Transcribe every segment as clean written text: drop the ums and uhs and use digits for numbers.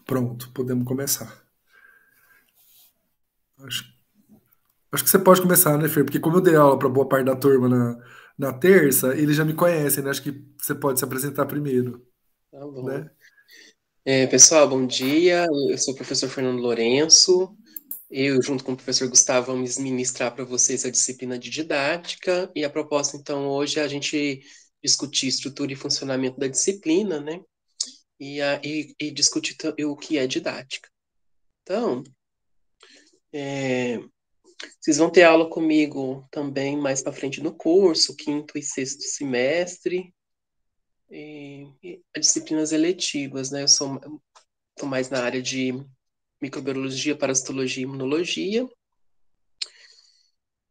Pronto, podemos começar. Acho, acho que você pode começar, né, Fer? Porque como eu dei aula para boa parte da turma na terça, eles já me conhecem, né? Acho que você pode se apresentar primeiro, Tá bom. né? Pessoal, bom dia. Eu sou o professor Fernando Lourenço. Eu, junto com o professor Gustavo, vamos ministrar para vocês a disciplina de didática. E a proposta, então, hoje é a gente discutir estrutura e funcionamento da disciplina, né? E discutir o que é didática. Então, é, vocês vão ter aula comigo também mais para frente no curso, quinto e sexto semestre, e as disciplinas eletivas, né? Estou mais na área de microbiologia, parasitologia e imunologia.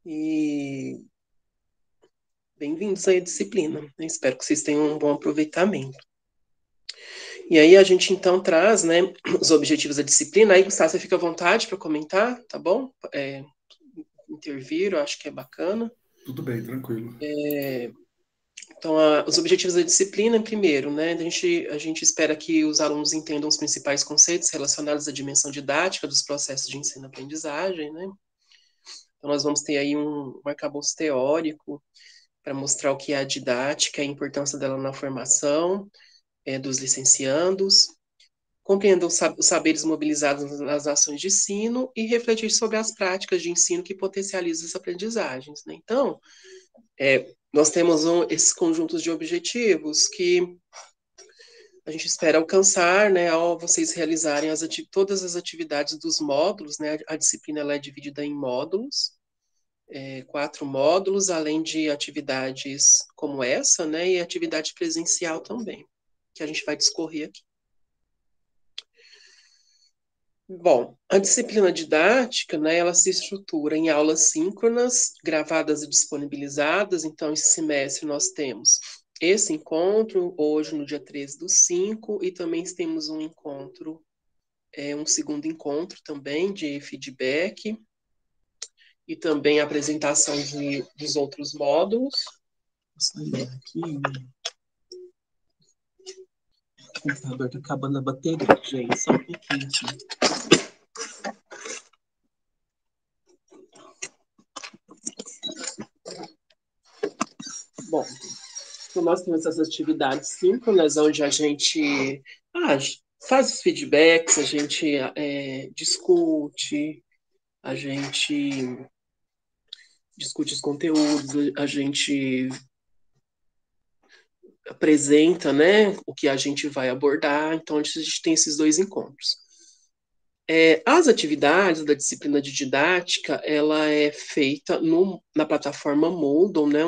E bem-vindos aí à disciplina. Espero que vocês tenham um bom aproveitamento. E aí a gente então traz, né, os objetivos da disciplina. Aí, Gustavo, você fica à vontade para comentar, tá bom? Intervir, eu acho que é bacana. Tudo bem, tranquilo. Então, os objetivos da disciplina, primeiro, né, a gente espera que os alunos entendam os principais conceitos relacionados à dimensão didática dos processos de ensino-aprendizagem, né? Então, nós vamos ter aí um arcabouço teórico para mostrar o que é a didática, a importância dela na formação dos licenciandos, compreendam os saberes mobilizados nas ações de ensino e refletir sobre as práticas de ensino que potencializam as aprendizagens, né? Então, nós temos esses conjuntos de objetivos que a gente espera alcançar, né, ao vocês realizarem todas as atividades dos módulos, né? A disciplina ela é dividida em módulos, 4 módulos, além de atividades como essa, né, e atividade presencial também, que a gente vai discorrer aqui. Bom, a disciplina didática, né, ela se estrutura em aulas síncronas, gravadas e disponibilizadas. Então, esse semestre nós temos esse encontro, hoje no dia 13/5, e também temos um encontro, um segundo encontro também de feedback, e também a apresentação dos outros módulos. Vou sair aqui, o computador está acabando a bateria, gente, só um pouquinho aqui. Bom, então nós temos essas atividades síncronas, onde a gente ah, faz os feedbacks, a gente a gente discute os conteúdos, a gente apresenta, né, o que a gente vai abordar. Então, a gente tem esses dois encontros. As atividades da disciplina de didática, ela é feita na plataforma Moodle, né?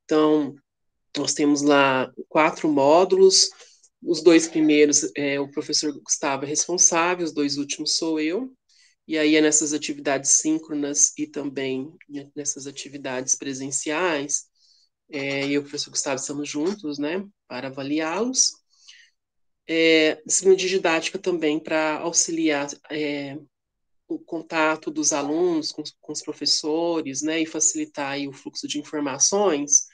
Então, nós temos lá 4 módulos. Os 2 primeiros, o professor Gustavo é responsável, os 2 últimos sou eu. E aí é nessas atividades síncronas e também nessas atividades presenciais, eu e o professor Gustavo estamos juntos, né, para avaliá-los. Disciplina de didática também para auxiliar o contato dos alunos com os professores, né, e facilitar aí o fluxo de informações.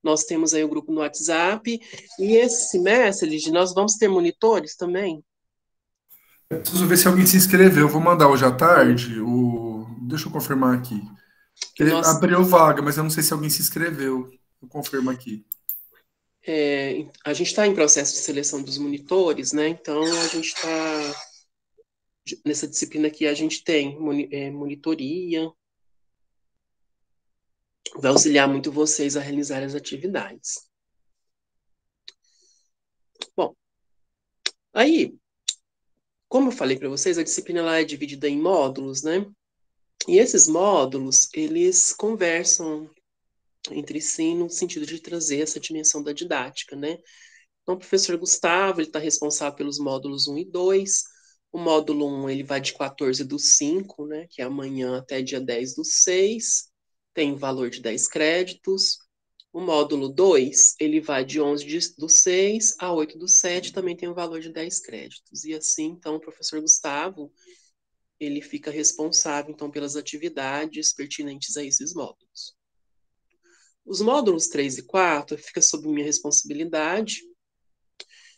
Nós temos aí o grupo no WhatsApp, e esse semestre, Lidy, nós vamos ter monitores também. Preciso ver se alguém se inscreveu. Vou mandar hoje à tarde. Deixa eu confirmar aqui. Que nós, Abriu vaga, mas eu não sei se alguém se inscreveu. Eu confirmo aqui. a gente está em processo de seleção dos monitores, né? Então a gente está nessa disciplina aqui, a gente tem monitoria, vai auxiliar muito vocês a realizar as atividades. Bom, aí, como eu falei para vocês, a disciplina ela é dividida em módulos, né? E esses módulos, eles conversam entre si no sentido de trazer essa dimensão da didática, né? Então, o professor Gustavo, ele está responsável pelos módulos 1 e 2. O módulo 1, ele vai de 14/5, né, que é amanhã, até dia 10/6, tem o valor de 10 créditos. O módulo 2, ele vai de 11/6 a 8/7, também tem o valor de 10 créditos. E assim, então, o professor Gustavo, ele fica responsável, então, pelas atividades pertinentes a esses módulos. Os módulos 3 e 4 fica sob minha responsabilidade,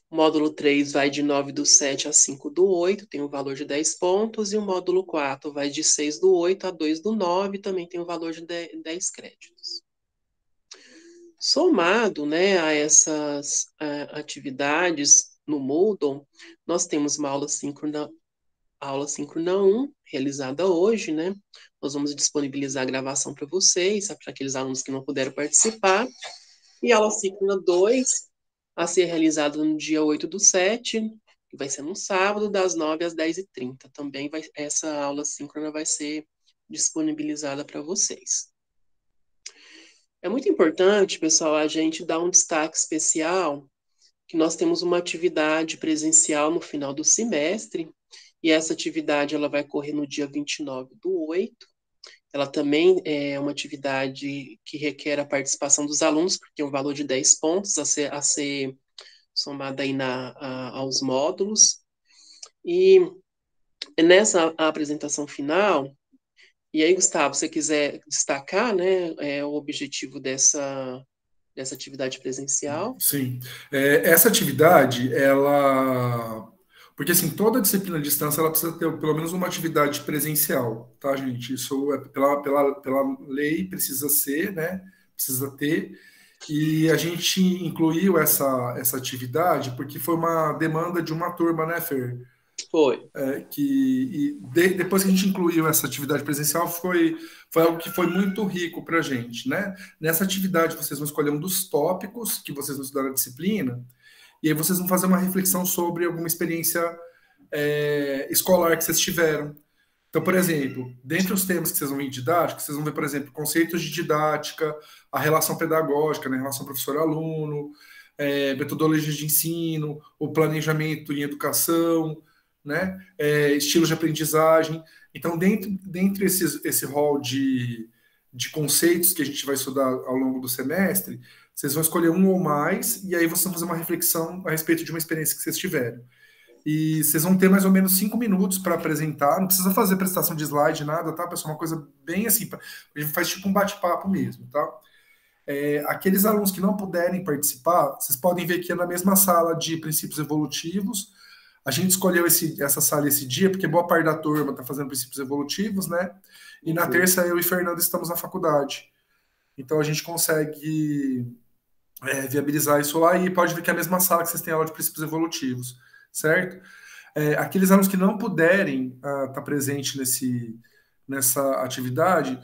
O módulo 3 vai de 9 do 7 a 5 do 8, tem um valor de 10 pontos, e o módulo 4 vai de 6 do 8 a 2 do 9, também tem um valor de 10 créditos. Somado, né, a essas atividades no Moodle, nós temos uma aula síncrona 1, realizada hoje, né? Nós vamos disponibilizar a gravação para vocês, para aqueles alunos que não puderam participar. E aula síncrona 2, a ser realizada no dia 8 do 7, que vai ser no sábado, das 9 às 10h30. Também essa aula síncrona vai ser disponibilizada para vocês. É muito importante, pessoal, a gente dar um destaque especial que nós temos uma atividade presencial no final do semestre, e essa atividade ela vai correr no dia 29 do 8. Ela também é uma atividade que requer a participação dos alunos, porque tem um valor de 10 pontos a ser somado aí aos módulos. E nessa apresentação final, e aí, Gustavo, se você quiser destacar, né, o objetivo dessa atividade presencial. Sim. Essa atividade, ela. Porque, assim, toda disciplina de distância, ela precisa ter pelo menos uma atividade presencial, tá, gente? Isso é pela lei, precisa ser, né? Precisa ter. E a gente incluiu essa atividade porque foi uma demanda de uma turma, né, Fer? Foi. Depois que a gente incluiu essa atividade presencial, foi algo que foi muito rico para a gente, né? Nessa atividade, vocês vão escolher um dos tópicos que vocês vão estudar na disciplina, e aí vocês vão fazer uma reflexão sobre alguma experiência escolar que vocês tiveram. Então, por exemplo, dentre os temas que vocês vão ver em didática, vocês vão ver, por exemplo, conceitos de didática, a relação pedagógica, né, a relação professor-aluno, metodologias de ensino, o planejamento em educação, né, estilos de aprendizagem. Então, dentre esse rol de conceitos que a gente vai estudar ao longo do semestre, vocês vão escolher um ou mais, e aí vocês vão fazer uma reflexão a respeito de uma experiência que vocês tiveram. E vocês vão ter mais ou menos 5 minutos para apresentar. Não precisa fazer apresentação de slide, nada, tá, pessoal? Uma coisa bem assim. A gente faz tipo um bate-papo mesmo, tá? Aqueles alunos que não puderem participar, vocês podem ver que é na mesma sala de princípios evolutivos. A gente escolheu essa sala esse dia porque boa parte da turma está fazendo princípios evolutivos, né? E na terça eu e Fernando estamos na faculdade. Então a gente consegue viabilizar isso lá e pode ver que é a mesma sala que vocês têm aula de princípios evolutivos, certo? Aqueles alunos que não puderem estar presente nessa atividade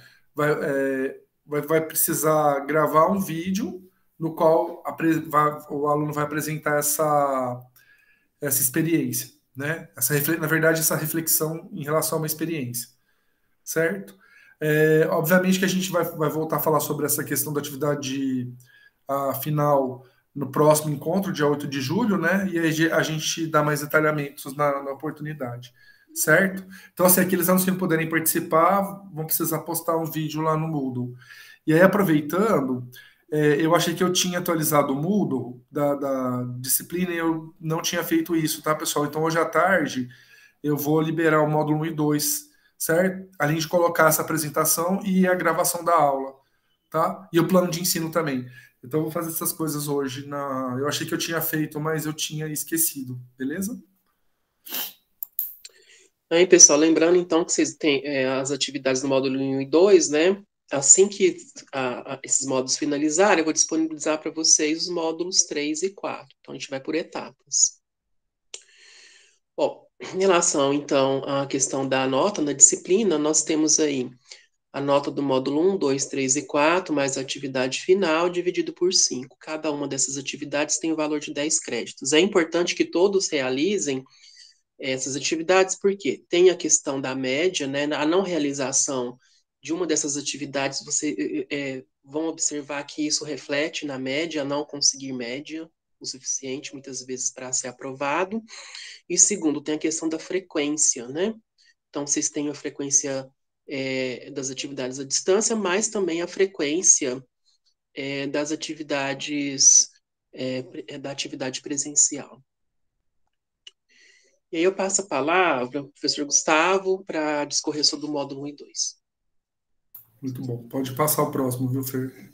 vai precisar gravar um vídeo no qual o aluno vai apresentar essa experiência, né? Na verdade, essa reflexão em relação a uma experiência, certo? Obviamente que a gente vai voltar a falar sobre essa questão da atividade final no próximo encontro, dia 8 de julho, né? E aí a gente dá mais detalhamentos na oportunidade, certo? Então, assim, aqueles alunos que não puderem participar vão precisar postar um vídeo lá no Moodle. E aí, aproveitando, eu achei que eu tinha atualizado o Moodle da disciplina e eu não tinha feito isso, tá, pessoal? Então, hoje à tarde, eu vou liberar o módulo 1 e 2, certo? Além de colocar essa apresentação e a gravação da aula, tá? E o plano de ensino também. Então, eu vou fazer essas coisas hoje. Eu achei que eu tinha feito, mas eu tinha esquecido, beleza? Aí, pessoal, lembrando então que vocês têm as atividades do módulo 1 e 2, né? Assim que esses módulos finalizarem, eu vou disponibilizar para vocês os módulos 3 e 4. Então, a gente vai por etapas. Bom, em relação, então, à questão da nota na disciplina, nós temos aí a nota do módulo 1, 2, 3 e 4, mais a atividade final, dividido por 5. Cada uma dessas atividades tem o valor de 10 créditos. É importante que todos realizem essas atividades, porque tem a questão da média, né? A não realização de uma dessas atividades, vocês vão observar que isso reflete na média, não conseguir média o suficiente, muitas vezes, para ser aprovado. E segundo, tem a questão da frequência, né? Então, vocês têm a frequência das atividades à distância, mas também a frequência das atividades da atividade presencial. E aí eu passo a palavra ao professor Gustavo para discorrer sobre o módulo 1 e 2. Muito bom. Pode passar o próximo, viu, Fer?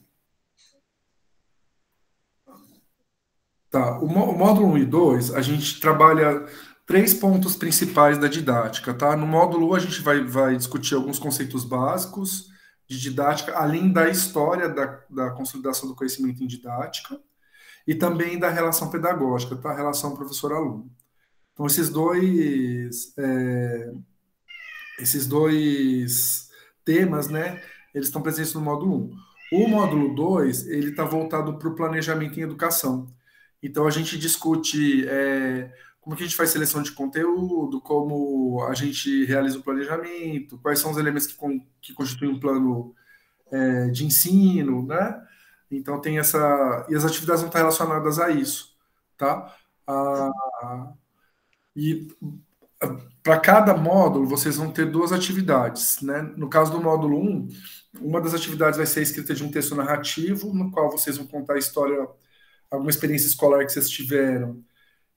Tá, o módulo 1 e 2, a gente trabalha três pontos principais da didática, tá? No módulo 1, a gente vai discutir alguns conceitos básicos de didática, além da história da consolidação do conhecimento em didática e também da relação pedagógica, tá? Relação professor-aluno. Então, esses dois temas, né, eles estão presentes no módulo 1. O módulo 2 ele está voltado para o planejamento em educação. Então, a gente discute como que a gente faz seleção de conteúdo, como a gente realiza o planejamento, quais são os elementos que constituem um plano de ensino, né? Então, tem essa... E as atividades vão estar relacionadas a isso, tá? Ah, e para cada módulo, vocês vão ter duas atividades, né? No caso do módulo 1, uma das atividades vai ser a escrita de um texto narrativo, no qual vocês vão contar a história, alguma experiência escolar que vocês tiveram,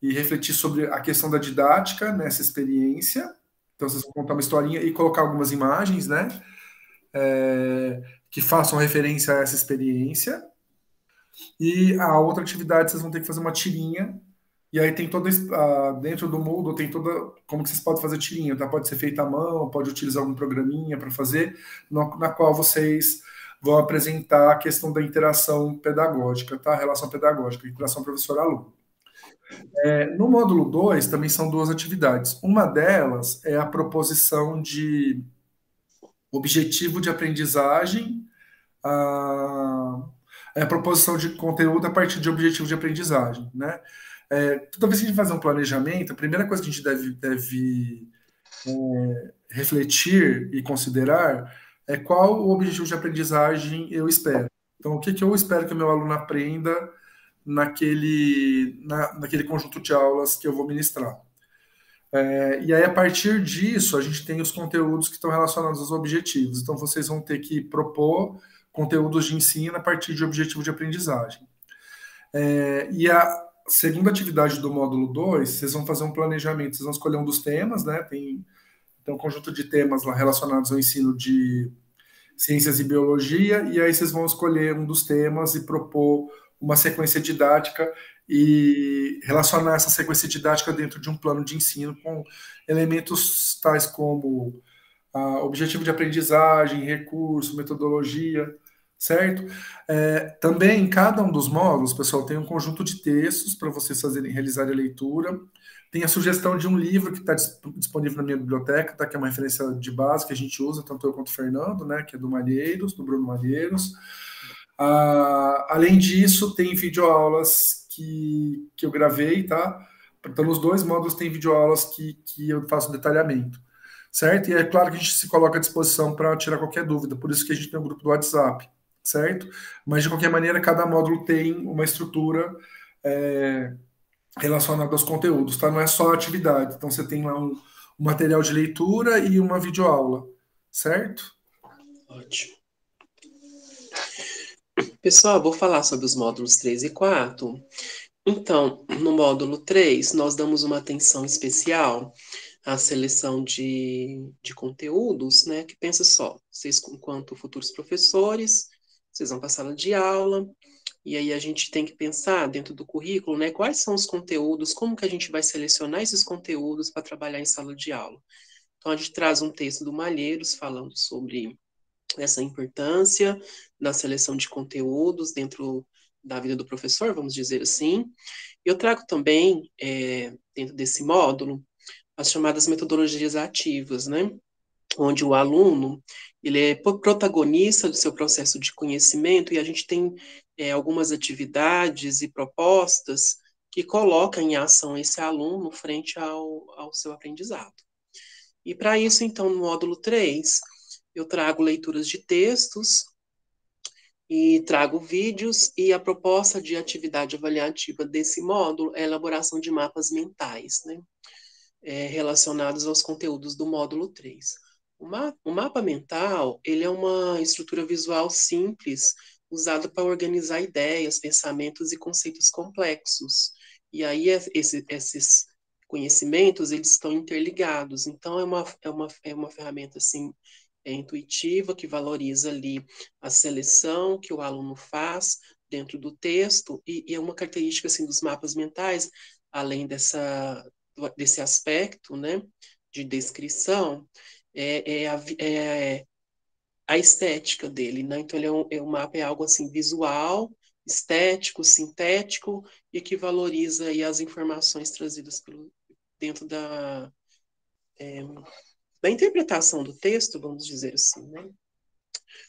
e refletir sobre a questão da didática nessa experiência. Então, vocês vão contar uma historinha e colocar algumas imagens, né? Que façam referência a essa experiência. E a outra atividade, vocês vão ter que fazer uma tirinha. E aí tem toda, dentro do Moodle, tem toda, como que vocês podem fazer tirinha, tá? Pode ser feita à mão, pode utilizar algum programinha para fazer, na qual vocês vão apresentar a questão da interação pedagógica, tá? Relação pedagógica, interação professor-aluno. No módulo 2 também são duas atividades. Uma delas é a proposição de objetivo de aprendizagem, a, a proposição de conteúdo a partir de objetivo de aprendizagem, né? Toda vez que a gente fazer um planejamento, a primeira coisa que a gente deve refletir e considerar é qual o objetivo de aprendizagem eu espero. Então, o que, que eu espero que o meu aluno aprenda naquele conjunto de aulas que eu vou ministrar. E aí, a partir disso, a gente tem os conteúdos que estão relacionados aos objetivos. Então, vocês vão ter que propor conteúdos de ensino a partir de objetivo de aprendizagem. E a segunda atividade do módulo 2, vocês vão fazer um planejamento, vocês vão escolher um dos temas, né? Tem um conjunto de temas lá relacionados ao ensino de ciências e biologia, e aí vocês vão escolher um dos temas e propor uma sequência didática e relacionar essa sequência didática dentro de um plano de ensino com elementos tais como objetivo de aprendizagem, recurso, metodologia, certo? Também, em cada um dos módulos, pessoal, tem um conjunto de textos para vocês realizarem a leitura. Tem a sugestão de um livro que está disponível na minha biblioteca, tá? Que é uma referência de base que a gente usa, tanto eu quanto o Fernando, né? Que é do Malheiros, do Bruno Malheiros. Além disso, tem videoaulas que eu gravei, tá? Então, nos dois módulos tem videoaulas que eu faço detalhamento, certo? E é claro que a gente se coloca à disposição para tirar qualquer dúvida, por isso que a gente tem um grupo do WhatsApp, certo? Mas, de qualquer maneira, cada módulo tem uma estrutura relacionada aos conteúdos, tá? Não é só atividade. Então, você tem lá um material de leitura e uma videoaula, certo? Ótimo. Pessoal, vou falar sobre os módulos 3 e 4. Então, no módulo 3, nós damos uma atenção especial à seleção de conteúdos, né? Que pensa só, vocês, enquanto futuros professores, vocês vão para a sala de aula, e aí a gente tem que pensar dentro do currículo, né? Quais são os conteúdos, como que a gente vai selecionar esses conteúdos para trabalhar em sala de aula. Então, a gente traz um texto do Malheiros falando sobre essa importância da seleção de conteúdos dentro da vida do professor, vamos dizer assim. Eu trago também, dentro desse módulo, as chamadas metodologias ativas, né? Onde o aluno ele é protagonista do seu processo de conhecimento e a gente tem algumas atividades e propostas que colocam em ação esse aluno frente ao seu aprendizado. E para isso, então, no módulo 3, eu trago leituras de textos e trago vídeos, e a proposta de atividade avaliativa desse módulo é a elaboração de mapas mentais, né, relacionados aos conteúdos do módulo 3. O mapa mental, ele é uma estrutura visual simples, usada para organizar ideias, pensamentos e conceitos complexos. E aí esses conhecimentos, eles estão interligados. Então, é uma ferramenta, assim, intuitiva, que valoriza ali a seleção que o aluno faz dentro do texto, e é uma característica assim, dos mapas mentais, além desse aspecto, né, de descrição, é a estética dele, né? Então, o mapa é algo assim visual, estético, sintético, e que valoriza aí as informações trazidas dentro da interpretação do texto, vamos dizer assim, né?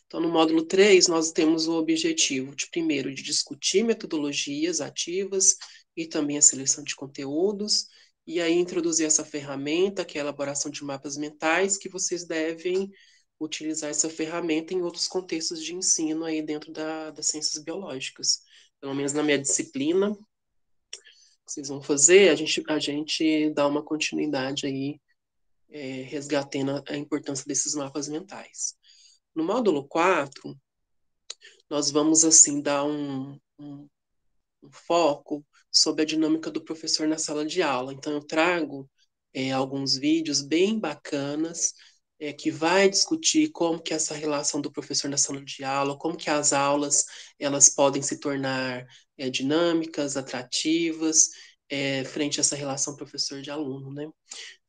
Então, no módulo 3, nós temos o objetivo de, primeiro, de discutir metodologias ativas e também a seleção de conteúdos, e aí introduzir essa ferramenta, que é a elaboração de mapas mentais, que vocês devem utilizar essa ferramenta em outros contextos de ensino aí dentro das ciências biológicas. Pelo menos na minha disciplina, que vocês vão fazer, a gente dá uma continuidade aí, resgatando a importância desses mapas mentais. No módulo 4, nós vamos, assim, dar um foco sobre a dinâmica do professor na sala de aula. Então, eu trago alguns vídeos bem bacanas que vai discutir como que essa relação do professor na sala de aula, como que as aulas elas podem se tornar dinâmicas, atrativas, frente a essa relação professor de aluno, né?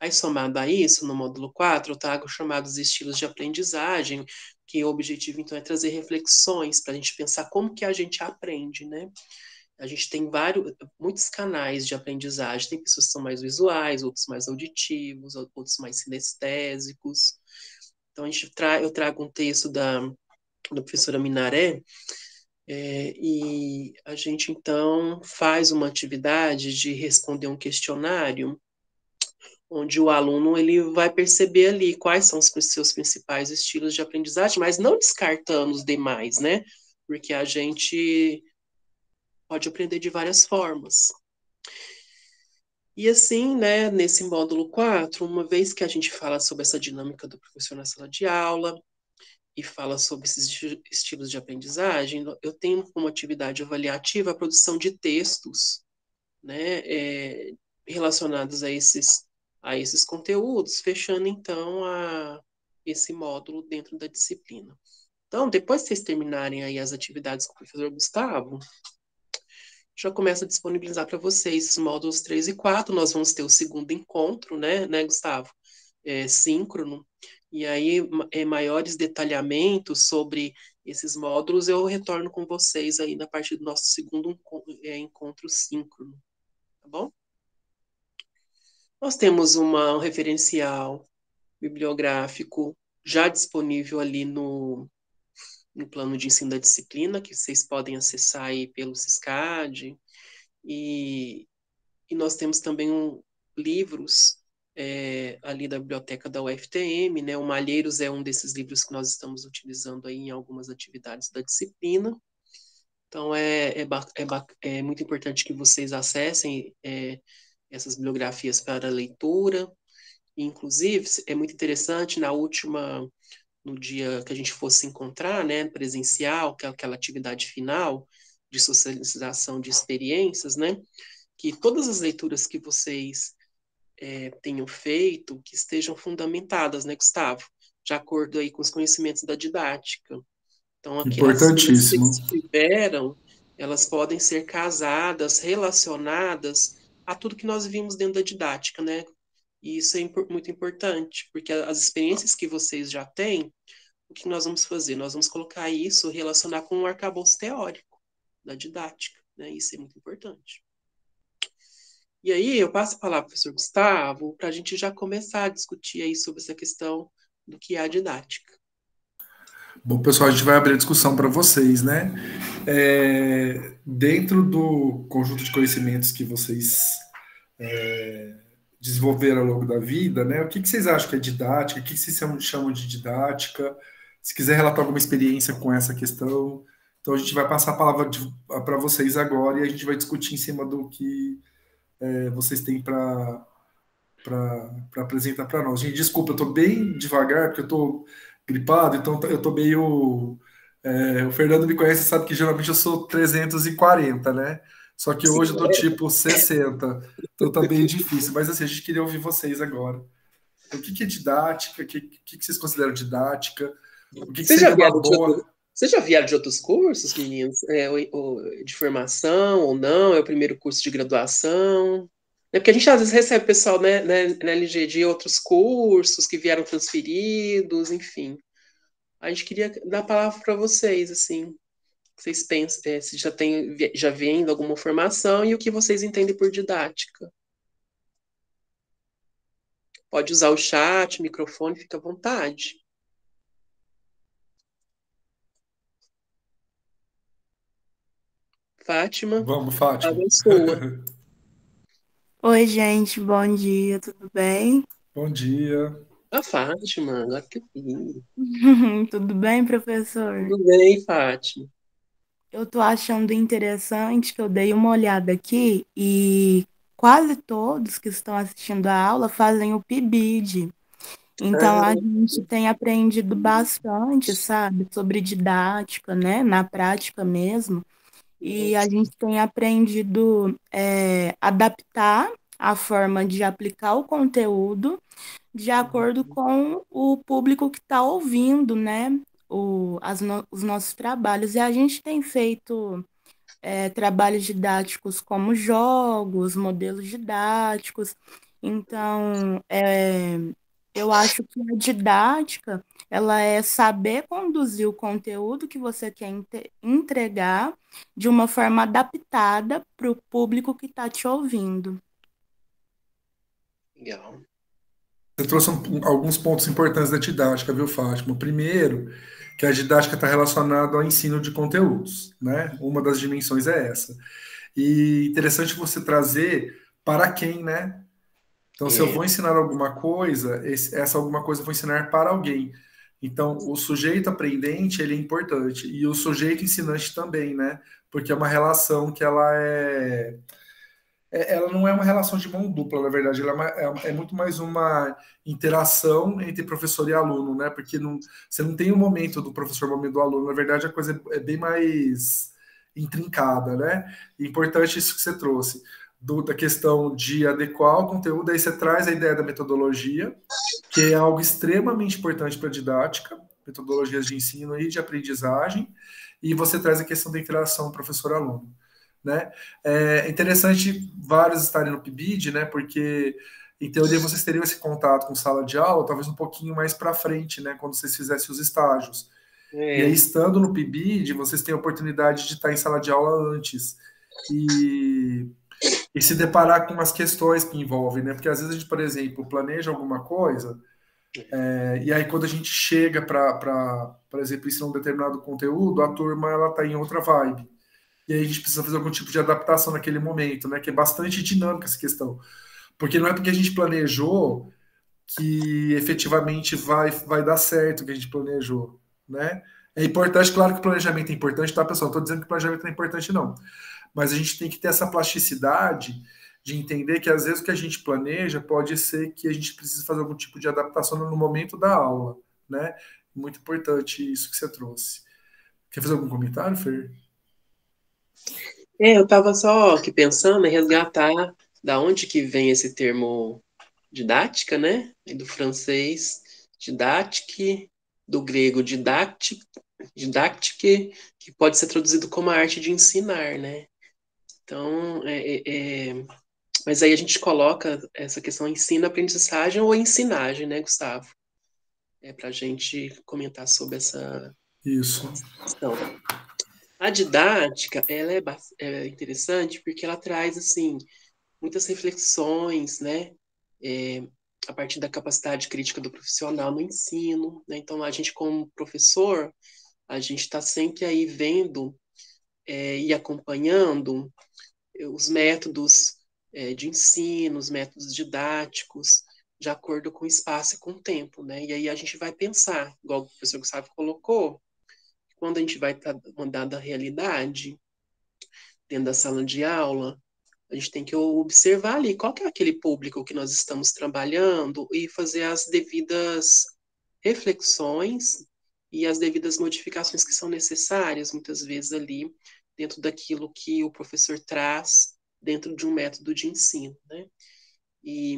Aí, somado a isso, no módulo 4, eu trago chamados estilos de aprendizagem, que o objetivo, então, é trazer reflexões para a gente pensar como que a gente aprende, né? A gente tem muitos canais de aprendizagem, tem pessoas que são mais visuais, outros mais auditivos, outros mais sinestésicos. Então, eu trago um texto da professora Minaré, e a gente, então, faz uma atividade de responder um questionário, onde o aluno ele vai perceber ali quais são os seus principais estilos de aprendizagem, mas não descartando os demais, né? Porque a gente pode aprender de várias formas. E assim, né, nesse módulo 4, uma vez que a gente fala sobre essa dinâmica do professor na sala de aula e fala sobre esses estilos de aprendizagem, eu tenho como atividade avaliativa a produção de textos, né, relacionados a esses conteúdos, fechando então esse módulo dentro da disciplina. Então, depois que vocês terminarem aí as atividades com o professor Gustavo, já começa a disponibilizar para vocês os módulos 3 e 4. Nós vamos ter o segundo encontro, né, Gustavo? Síncrono. E aí, maiores detalhamentos sobre esses módulos eu retorno com vocês aí na partir do nosso segundo encontro síncrono. Tá bom? Nós temos um referencial bibliográfico já disponível ali no plano de ensino da disciplina, que vocês podem acessar aí pelo Siscad, e nós temos também livros ali da biblioteca da UFTM, né? O Malheiros é um desses livros que nós estamos utilizando aí em algumas atividades da disciplina. Então, é muito importante que vocês acessem essas bibliografias para leitura. Inclusive, é muito interessante, no dia que a gente fosse se encontrar, né, presencial, que é aquela atividade final de socialização de experiências, né, que todas as leituras que vocês tenham feito, que estejam fundamentadas, né, Gustavo, de acordo aí com os conhecimentos da didática. Então, aqui, as leituras que Importantíssimo. eles tiveram, elas podem ser casadas, relacionadas a tudo que nós vimos dentro da didática, né? E isso é muito importante, porque as experiências que vocês já têm, o que nós vamos fazer? Nós vamos colocar isso, relacionar com um arcabouço teórico da didática, né? Isso é muito importante. E aí eu passo a palavra para o professor Gustavo para a gente já começar a discutir aí sobre essa questão do que é a didática. Bom, pessoal, a gente vai abrir a discussão para vocês, né? Dentro do conjunto de conhecimentos que vocês desenvolveram ao longo da vida, né? O que vocês acham que é didática? O que vocês chamam de didática? Se quiser relatar alguma experiência com essa questão, então a gente vai passar a palavra para vocês agora e a gente vai discutir em cima do que vocês têm para apresentar para nós. Gente, desculpa, eu estou bem devagar, porque eu estou gripado, então eu estou meio... o Fernando me conhece, sabe que geralmente eu sou 340, né? Só que hoje eu tô tipo 60, então tá bem difícil. Mas assim, a gente queria ouvir vocês agora. Então, o que é didática? O que vocês consideram didática? O que Você já seria uma vieram boa... Vocês já vieram de outros cursos, meninos? De formação ou não? É o primeiro curso de graduação? É porque a gente às vezes recebe pessoal, né, na LG de outros cursos que vieram transferidos, enfim. A gente queria dar a palavra para vocês, assim, vocês pensam, se já vem de alguma formação e o que vocês entendem por didática. Pode usar o chat, o microfone, fica à vontade. Fátima, Vamos, a Fátima. sua. Oi, gente, bom dia, tudo bem? Bom dia. A Fátima, agora que eu vi. Tudo bem, professor? Tudo bem, Fátima? Eu tô achando interessante que eu dei uma olhada aqui e quase todos que estão assistindo a aula fazem o PIBID. Então, a Ah, gente tem aprendido bastante, sabe, sobre didática, né, na prática mesmo. E a gente tem aprendido adaptar a forma de aplicar o conteúdo de acordo com o público que está ouvindo, né, os nossos trabalhos. E a gente tem feito trabalhos didáticos como jogos, modelos didáticos. Então, eu acho que a didática, ela é saber conduzir o conteúdo que você quer entregar de uma forma adaptada para o público que está te ouvindo. legal. Você trouxe alguns pontos importantes da didática, viu, Fátima? O primeiro, que a didática está relacionada ao ensino de conteúdos, né? Uma das dimensões é essa. E interessante você trazer para quem, né? Então, se eu É, vou ensinar alguma coisa, essa alguma coisa eu vou ensinar para alguém. Então, o sujeito aprendente, ele é importante. E o sujeito ensinante também, né? Porque é uma relação que ela não é uma relação de mão dupla, na verdade, ela é muito mais uma interação entre professor e aluno, né? Porque você não tem o momento do professor, o momento do aluno, na verdade a coisa é bem mais intrincada, né? E importante isso que você trouxe, da questão de adequar o conteúdo, aí você traz a ideia da metodologia, que é algo extremamente importante para a didática, metodologias de ensino e de aprendizagem, e você traz a questão da interação professor-aluno, né? É interessante vários estarem no PIBID, né? Porque em teoria vocês teriam esse contato com sala de aula, talvez um pouquinho mais para frente, né? Quando vocês fizessem os estágios. E aí, é, estando no PIBID, vocês têm a oportunidade de estar em sala de aula antes e, e se deparar com umas questões que envolvem, né? Porque às vezes a gente, por exemplo, planeja alguma coisa, e aí quando a gente chega para, por exemplo, ensinar um determinado conteúdo, a turma ela está em outra vibe. E aí a gente precisa fazer algum tipo de adaptação naquele momento, né? Que é bastante dinâmica essa questão. Porque não é porque a gente planejou que efetivamente vai dar certo o que a gente planejou, né? É importante, claro que o planejamento é importante, tá, pessoal? Não estou dizendo que o planejamento não é importante, não. Mas a gente tem que ter essa plasticidade de entender que às vezes o que a gente planeja pode ser que a gente precise fazer algum tipo de adaptação no momento da aula, né? Muito importante isso que você trouxe. Quer fazer algum comentário, Fer? eu estava só aqui pensando em resgatar da onde que vem esse termo didática, né? E do francês didactique, do grego didactique, que pode ser traduzido como a arte de ensinar, né? Então, mas aí a gente coloca essa questão ensino-aprendizagem ou ensinagem, né, Gustavo? Para a gente comentar sobre essa Isso. questão. A didática, ela é interessante porque ela traz, assim, muitas reflexões, né? É, a partir da capacidade crítica do profissional no ensino, né? Então, a gente, como professor, a gente está sempre aí vendo e acompanhando os métodos de ensino, os métodos didáticos, de acordo com o espaço e com o tempo, né? E aí a gente vai pensar, igual o professor Gustavo colocou, quando a gente vai estar uma dada realidade dentro da sala de aula, a gente tem que observar ali qual que é aquele público que nós estamos trabalhando e fazer as devidas reflexões e as devidas modificações que são necessárias, muitas vezes ali, dentro daquilo que o professor traz dentro de um método de ensino, né? E,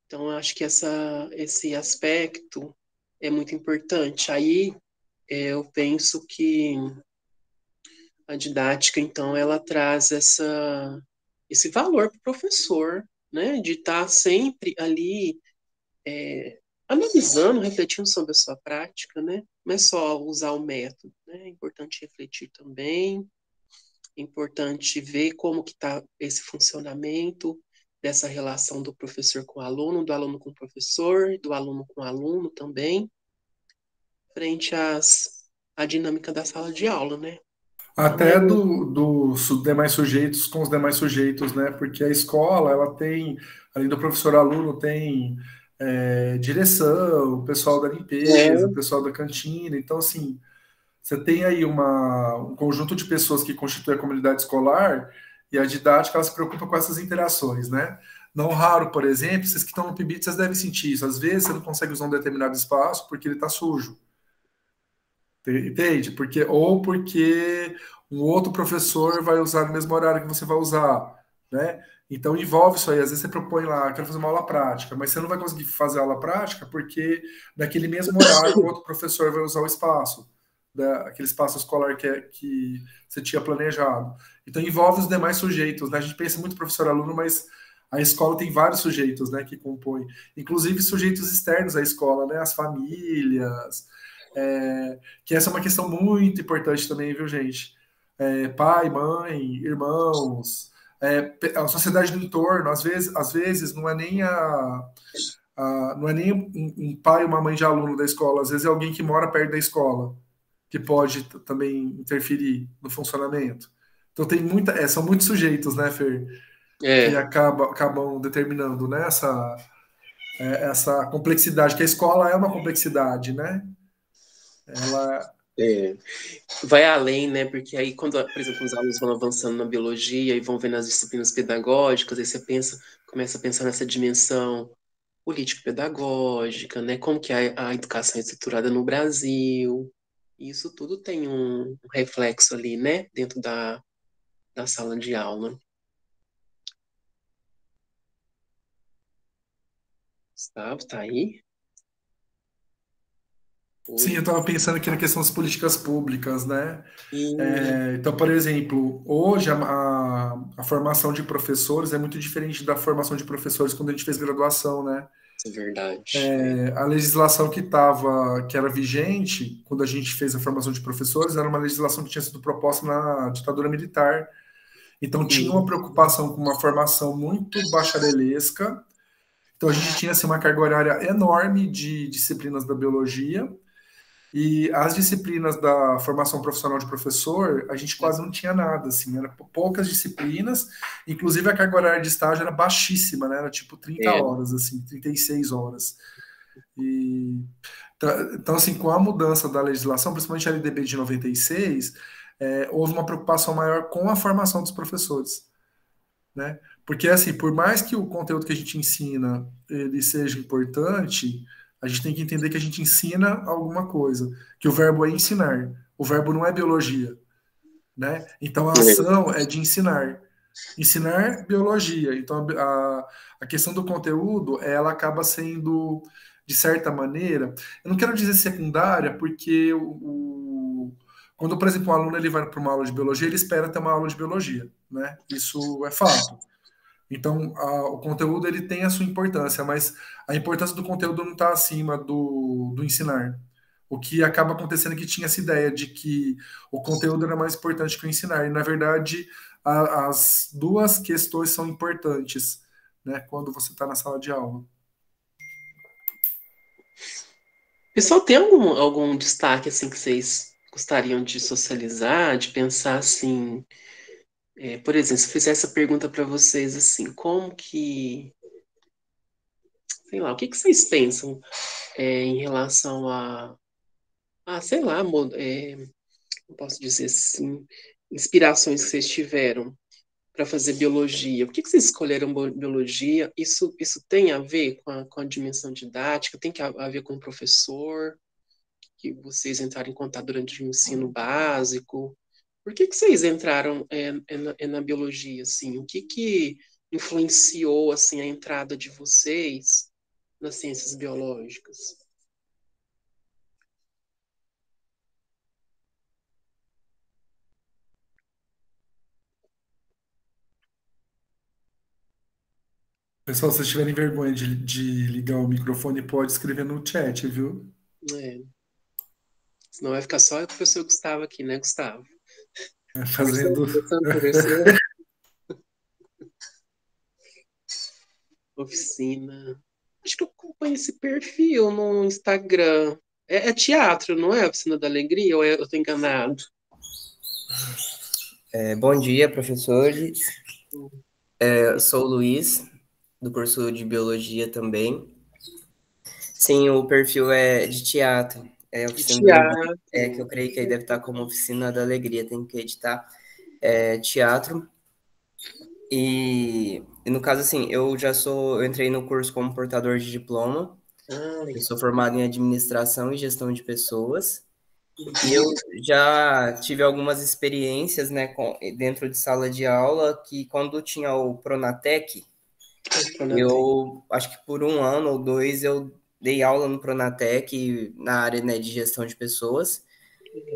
então, eu acho que esse aspecto é muito importante. Aí, eu penso que a didática, então, ela traz esse valor para o professor, né, de estar sempre ali analisando, refletindo sobre a sua prática, né, não é só usar o método, né, é importante refletir também, é importante ver como que está esse funcionamento dessa relação do professor com o aluno, do aluno com o professor, do aluno com o aluno também, frente à dinâmica da sala de aula, né? Então, Até dos demais sujeitos com os demais sujeitos, né? Porque a escola, ela tem, além do professor-aluno, tem direção, o pessoal da limpeza, o é, pessoal da cantina. Então, assim, você tem aí um conjunto de pessoas que constitui a comunidade escolar e a didática, ela se preocupa com essas interações, né? Não raro, por exemplo, vocês que estão no PIBIT, vocês devem sentir isso. Às vezes você não consegue usar um determinado espaço porque ele está sujo. Entende? Porque um outro professor vai usar no mesmo horário que você vai usar, né? Então envolve isso aí. Às vezes você propõe lá, quero fazer uma aula prática, mas você não vai conseguir fazer a aula prática porque naquele mesmo horário o outro professor vai usar o espaço, aquele espaço escolar que você tinha planejado. Então envolve os demais sujeitos, né? A gente pensa muito professor-aluno, mas a escola tem vários sujeitos, né, que compõem, inclusive sujeitos externos à escola, né? As famílias, que essa é uma questão muito importante também, viu, gente? Pai, mãe, irmãos, a sociedade do entorno, às vezes não é nem não é nem um pai ou uma mãe de aluno da escola, às vezes é alguém que mora perto da escola, que pode também interferir no funcionamento. Então são muitos sujeitos, né, Fer, que é, acabam determinando, né, essa complexidade, que a escola é uma complexidade, né? Ela é. Vai além, né? Porque aí, quando, por exemplo, os alunos vão avançando na biologia e vão vendo as disciplinas pedagógicas, aí você começa a pensar nessa dimensão político-pedagógica, né? Como que a educação é estruturada no Brasil. E isso tudo tem um reflexo ali, né? Dentro da sala de aula. Gustavo, tá aí? Sim, eu Oi? estava pensando aqui na questão das políticas públicas, né? E, Então, por exemplo, hoje a formação de professores é muito diferente da formação de professores quando a gente fez graduação, né? isso é verdade. É. A legislação que era vigente quando a gente fez a formação de professores era uma legislação que tinha sido proposta na ditadura militar. Então, tinha uma Sim. preocupação com uma formação muito bacharelesca. Então, a gente tinha assim, uma carga horária enorme de disciplinas da biologia. E as disciplinas da formação profissional de professor, a gente quase não tinha nada, assim, era poucas disciplinas, inclusive a carga horária de estágio era baixíssima, né? Era tipo 30 É. horas, assim, 36 horas. E, então, assim, com a mudança da legislação, principalmente a LDB de 96, houve uma preocupação maior com a formação dos professores, né? Porque, assim, por mais que o conteúdo que a gente ensina ele seja importante, a gente tem que entender que a gente ensina alguma coisa, que o verbo é ensinar, o verbo não é biologia, né? Então, a ação é de ensinar. Ensinar biologia. Então, a questão do conteúdo, ela acaba sendo, de certa maneira, eu não quero dizer secundária, porque quando, por exemplo, um aluno ele vai para uma aula de biologia, ele espera ter uma aula de biologia, né? Isso é fato. Então, o conteúdo ele tem a sua importância, mas a importância do conteúdo não está acima do ensinar. O que acaba acontecendo é que tinha essa ideia de que o conteúdo era mais importante que o ensinar. E, na verdade, as duas questões são importantes, né, quando você está na sala de aula. Pessoal, tem algum destaque assim que vocês gostariam de socializar, de pensar assim? Por exemplo, se eu fizer essa pergunta para vocês assim, como que, sei lá, o que que vocês pensam em relação sei lá, eu posso dizer assim, inspirações que vocês tiveram para fazer biologia? Por que que vocês escolheram biologia? Isso tem a ver com a dimensão didática? Tem que a ver com o professor que vocês entraram em contato durante o ensino básico? Por que que vocês entraram na biologia, assim? O que que influenciou, assim, a entrada de vocês nas ciências biológicas? Pessoal, se vocês tiverem vergonha de ligar o microfone, pode escrever no chat, viu? É, senão vai ficar só o professor Gustavo aqui, né, Gustavo? Conversando, Fazendo. conversando, conversando. Oficina. Acho que eu acompanho esse perfil no Instagram. É teatro, não é? Oficina da Alegria? Ou eu tô enganado? Bom dia, professores. Eu sou o Luiz, do curso de Biologia também. Sim, o perfil é de teatro. É De oficina da Alegria. teatro. Que eu creio que aí deve estar como Oficina da Alegria, tem que editar. Teatro. E no caso, assim, eu entrei no curso como portador de diploma. Ah, Eu sou formado em administração e gestão de pessoas. E eu já tive algumas experiências, né, dentro de sala de aula, que quando tinha o Pronatec, eu acho que por 1 ano ou 2 eu dei aula no Pronatec na área, né, de gestão de pessoas.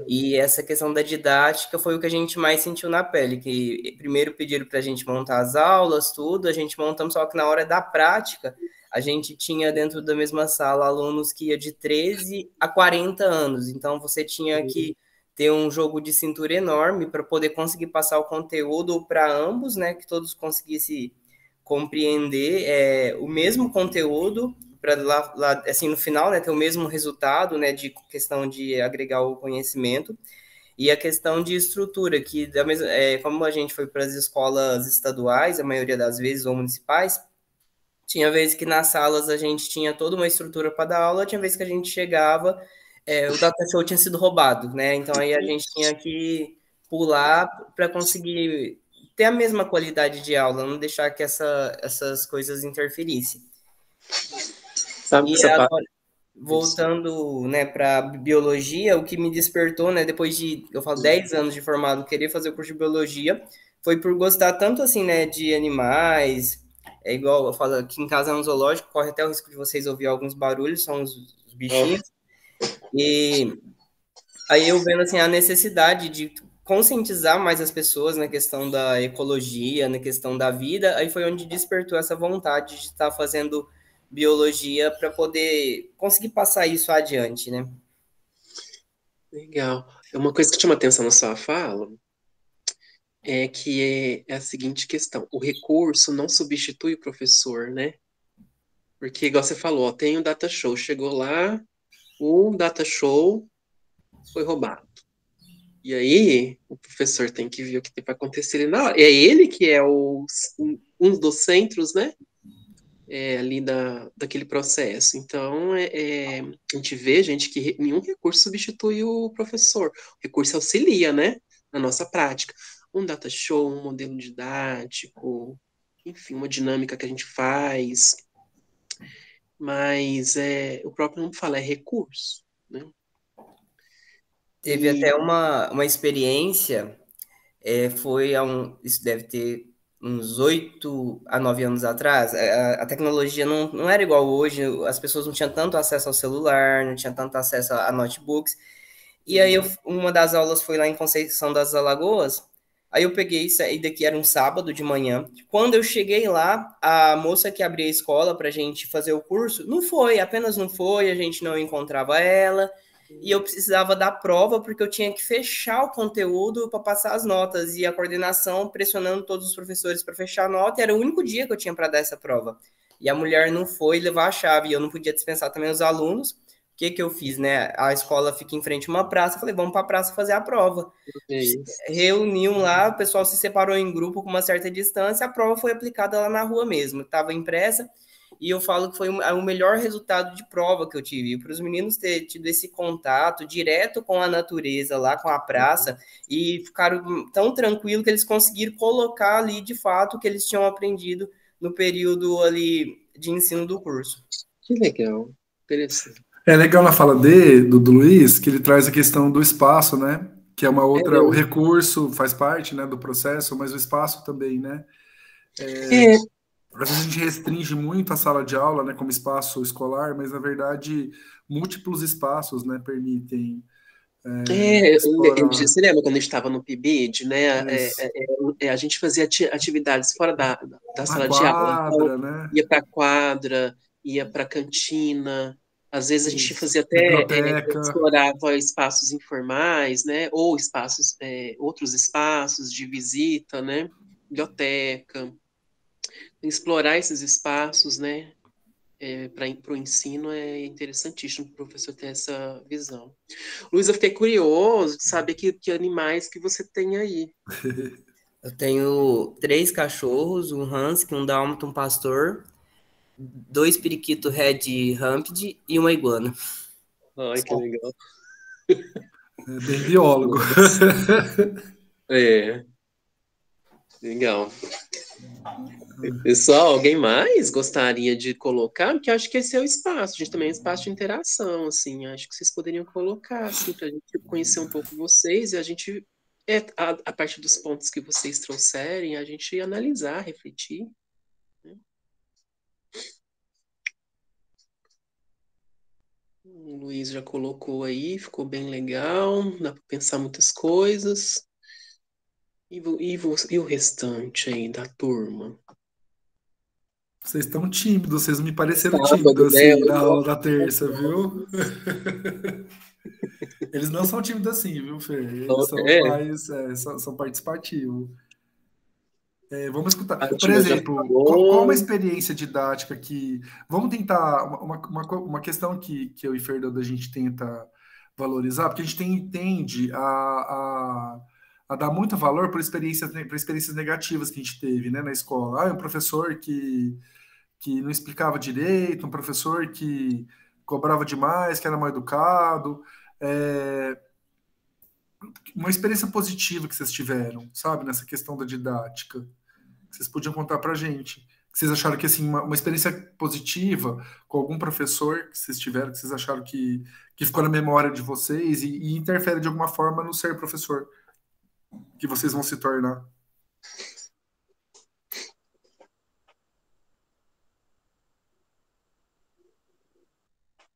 E essa questão da didática foi o que a gente mais sentiu na pele, que primeiro pediram para a gente montar as aulas, tudo, a gente montamos, só que na hora da prática, a gente tinha dentro da mesma sala alunos que ia de 13 a 40 anos, então você tinha que ter um jogo de cintura enorme para poder conseguir passar o conteúdo para ambos, né, que todos conseguissem compreender o mesmo conteúdo, para lá, assim, no final, né, ter o mesmo resultado, né, de questão de agregar o conhecimento, e a questão de estrutura, que como a gente foi para as escolas estaduais, a maioria das vezes, ou municipais, tinha vezes que nas salas a gente tinha toda uma estrutura para dar aula, tinha vezes que a gente chegava, o data show tinha sido roubado, né, então aí a gente tinha que pular para conseguir ter a mesma qualidade de aula, não deixar que essas coisas interferissem. Sabe E agora, voltando, né, para biologia, o que me despertou, né, depois de, eu falo, 10 anos de formado, querer fazer o curso de biologia, foi por gostar tanto, assim, né, de animais, igual eu falo, aqui em casa é um zoológico, corre até o risco de vocês ouvir alguns barulhos, são os bichinhos, e aí eu vendo, assim, a necessidade de conscientizar mais as pessoas na questão da ecologia, na questão da vida, aí foi onde despertou essa vontade de estar fazendo biologia para poder conseguir passar isso adiante, né? Legal. Uma coisa que chama atenção na sua fala é que é a seguinte questão: o recurso não substitui o professor, né? Porque, igual você falou, ó, tem um data show, chegou lá, o data show foi roubado. E aí, o professor tem que ver o que tem para acontecer ali na hora. É ele que é um dos centros, né? Ali daquele processo. Então, a gente vê, gente, que nenhum recurso substitui o professor. O recurso auxilia, né? Na nossa prática. Um data show, um modelo didático, enfim, uma dinâmica que a gente faz. Mas o próprio nome fala, é recurso, né? Teve até uma experiência, isso deve ter uns 8 a 9 anos atrás, a tecnologia não era igual hoje, as pessoas não tinham tanto acesso ao celular, não tinham tanto acesso a notebooks, e aí uma das aulas foi lá em Conceição das Alagoas, aí eu peguei isso, aí daqui era um sábado de manhã, quando eu cheguei lá, a moça que abria a escola pra gente fazer o curso, apenas não foi, a gente não encontrava ela, e eu precisava da prova porque eu tinha que fechar o conteúdo para passar as notas e a coordenação pressionando todos os professores para fechar a nota, e era o único dia que eu tinha para dar essa prova. E a mulher não foi levar a chave, e eu não podia dispensar também os alunos. O que eu fiz, né? A escola fica em frente a uma praça, eu falei, vamos para a praça fazer a prova. Reuniam lá, o pessoal se separou em grupo com uma certa distância, a prova foi aplicada lá na rua mesmo, estava impressa, e eu falo que foi o melhor resultado de prova que eu tive, para os meninos terem tido esse contato direto com a natureza, lá com a praça, e ficaram tão tranquilos que eles conseguiram colocar ali, de fato, o que eles tinham aprendido no período ali de ensino do curso. Que legal, interessante. É legal na fala do Luiz, que ele traz a questão do espaço, né? Que é uma outra, o recurso faz parte, né, do processo, mas o espaço também, né? Às vezes a gente restringe muito a sala de aula, né, como espaço escolar, mas na verdade múltiplos espaços, né, permitem explorar Você lembra quando a gente estava no PIBID, né? isso. A gente fazia atividades fora da Na sala de aula. Então, quadra, né? ia para a quadra, ia para a cantina. Às vezes a gente Isso. fazia até, Biblioteca. explorava espaços informais, né? Ou espaços, outros espaços de visita, né? Biblioteca. Explorar esses espaços, né? Para o ensino é interessantíssimo para o professor ter essa visão. Luiz, eu fiquei curioso de saber que animais que você tem aí. Eu tenho 3 cachorros, um husky, um dálmata, um pastor, 2 periquito red ramped e uma iguana. Ai, que legal. É bem biólogo. Nossa. Legal. Pessoal, alguém mais gostaria de colocar? Porque acho que esse é o espaço. A gente também é um espaço de interação, assim. Acho que vocês poderiam colocar, assim, para a gente conhecer um pouco vocês e a gente, a partir dos pontos que vocês trouxerem, a gente analisar, refletir. Né? O Luiz já colocou aí, ficou bem legal, dá para pensar muitas coisas. E o restante aí da turma? Vocês estão tímidos, vocês me pareceram Sábado, tímidos né? assim na aula da terça, viu? Eles não são tímidos assim, viu, Fê? Eles são É, mais, são participativos. Vamos escutar. a Por Tina já exemplo, qual uma falou. experiência didática que. Vamos tentar. Uma questão que eu e Fernando a gente tenta valorizar, porque a gente tende a dar muito valor para experiências negativas que a gente teve, né, na escola. Um professor que não explicava direito, um professor que cobrava demais, que era mal educado. É, uma experiência positiva que vocês tiveram, sabe, nessa questão da didática, que vocês podiam contar para a gente. Que vocês acharam que assim, uma experiência positiva com algum professor que vocês tiveram, que vocês acharam que ficou na memória de vocês e interfere de alguma forma no ser professor que vocês vão se tornar.